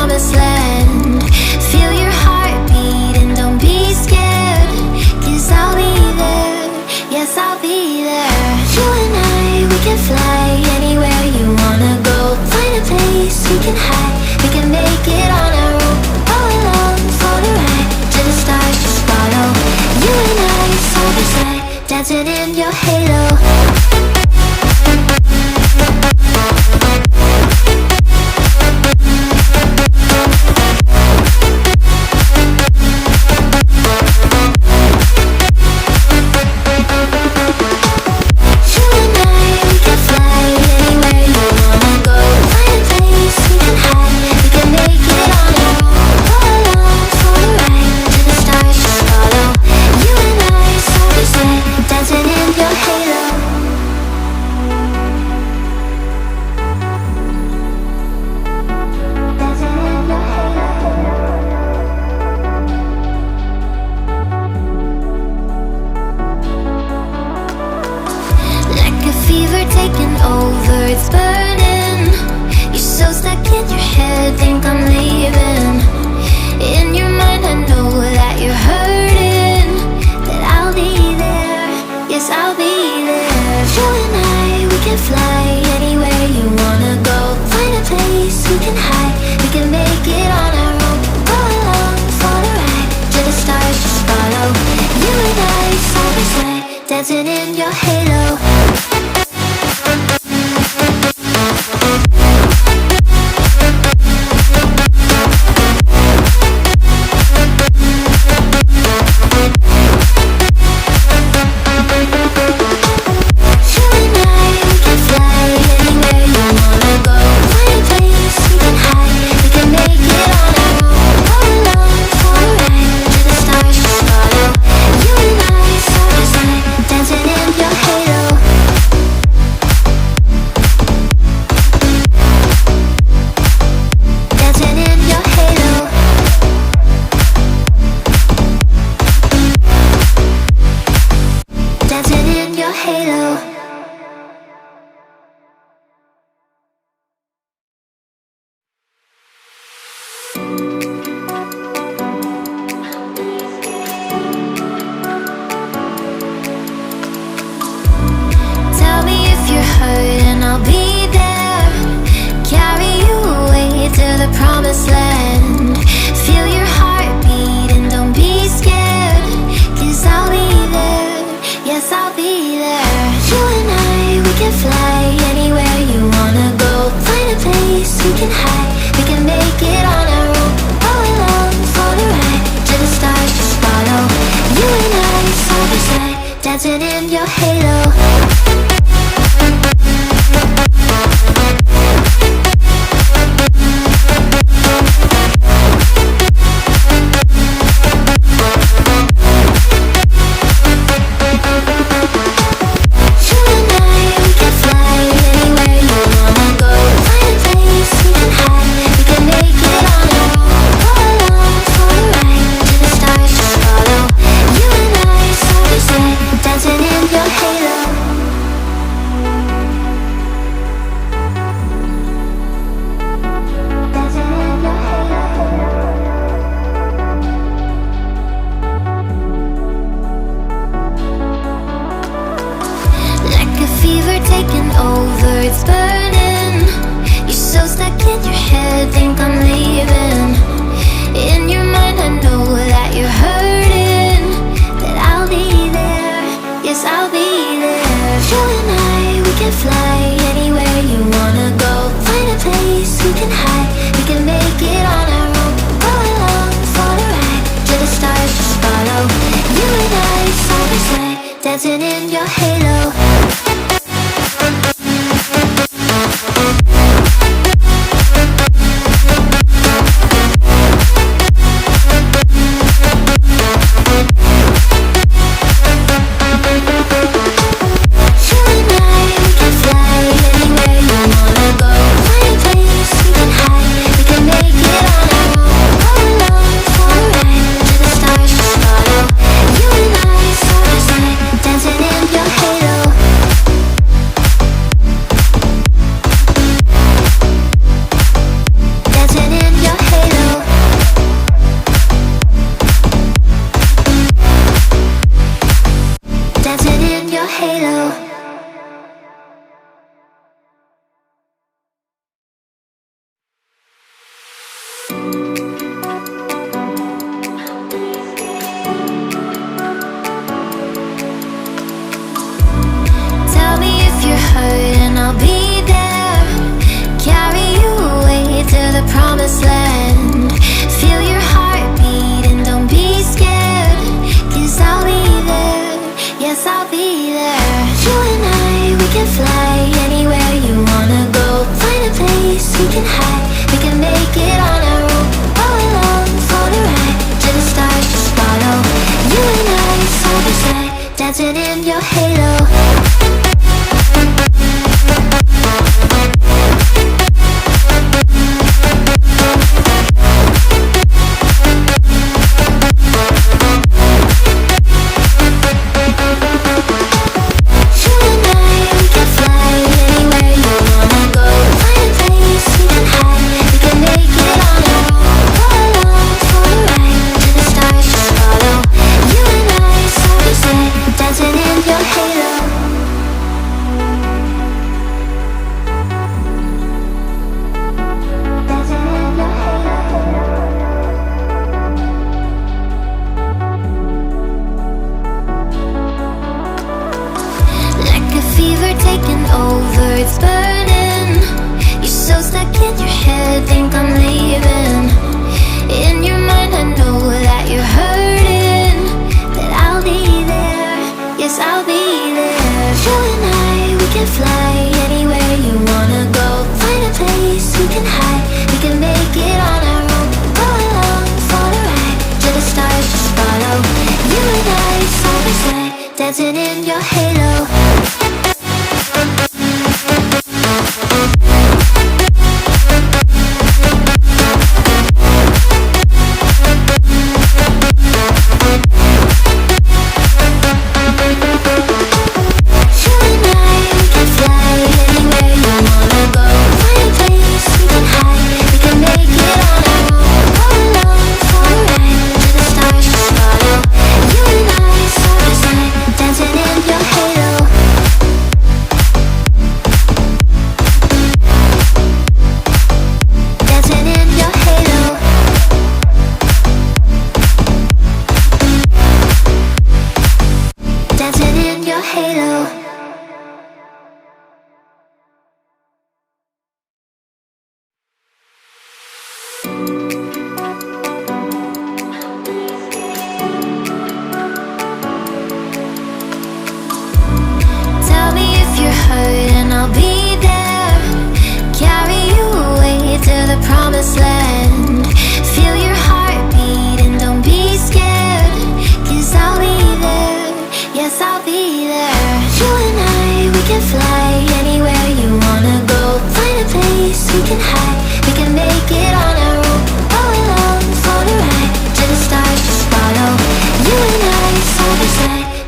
promised land. Feel your heartbeat and don't be scared, 'cause I'll be there, yes I'll be there. You and I, we can fly anywhere you wanna go. Find a place we can hide, we can make it on our own. Go along for the ride, to the stars just follow. You and I, side by side, dancing in your halo. It's burning. You're so stuck in your head, think I'm leaving. In your mind I know that you're hurting, that I'll be there, yes I'll be there. You and I, we can fly anywhere you wanna go. Find a place we can hide, we can make it on our own. Go along for the ride, to the stars just follow. You and I, side by side, dancing in your halo. Promised land. Feel your heartbeat and don't be scared, 'cause I'll be there, yes I'll be there. You and I, we can fly anywhere you wanna go. Find a place we can hide, we can make it on our own. Go along for the ride, to the stars just follow. You and I, side by side, dancing in your halo. Taking over, it's burning. You're so stuck in your head, think I'm leaving. In your mind I know that you're hurting, that I'll be there, yes I'll be there. You and I, we can fly anywhere you wanna go. Find a place we can hide, we can make it on our own. Go along for the ride, to the stars just follow. You and I, side by side, dancing in your halo. Dancing in your Tell me if you're hurt and I'll be there. Carry you away to the promised land. Feel your heartbeat and don't be scared. 'Cause I'll be there, yes I'll be there. You and I, we can fly anywhere you wanna go. Find a place we can hide, we can make it on our own. Go along for the ride, to the stars just follow. You and I, side by side, dancing in your halo. Taking over, it's burning. You're so stuck in your head, think I'm leaving. In your mind I know that you're hurting, that I'll be there, yes I'll be there. You and I, we can fly anywhere you wanna go. Find a place we can hide, we can make it on our own. Go along for the ride, to the stars just follow. You and I, side by side, dancing in your halo.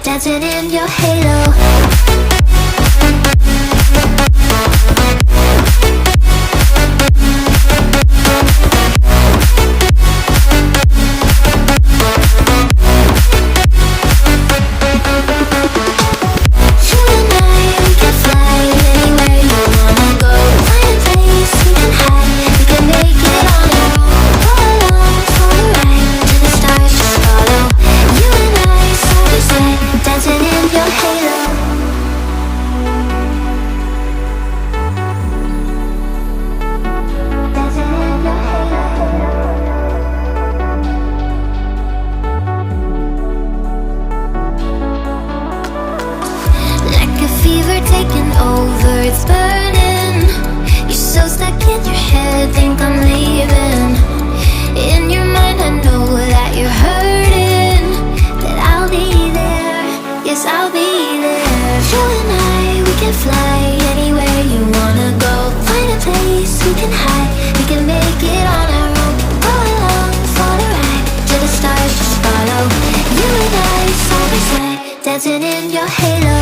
Dancing in your halo. Taking over, it's burning. You're so stuck in your head, think I'm leaving. In your mind I know that you're hurting, that I'll be there, yes I'll be there. You and I, we can fly anywhere you wanna go. Find a place we can hide, we can make it on our own. Go along for the ride, to the stars just follow. You and I, side by side, dancing in your halo.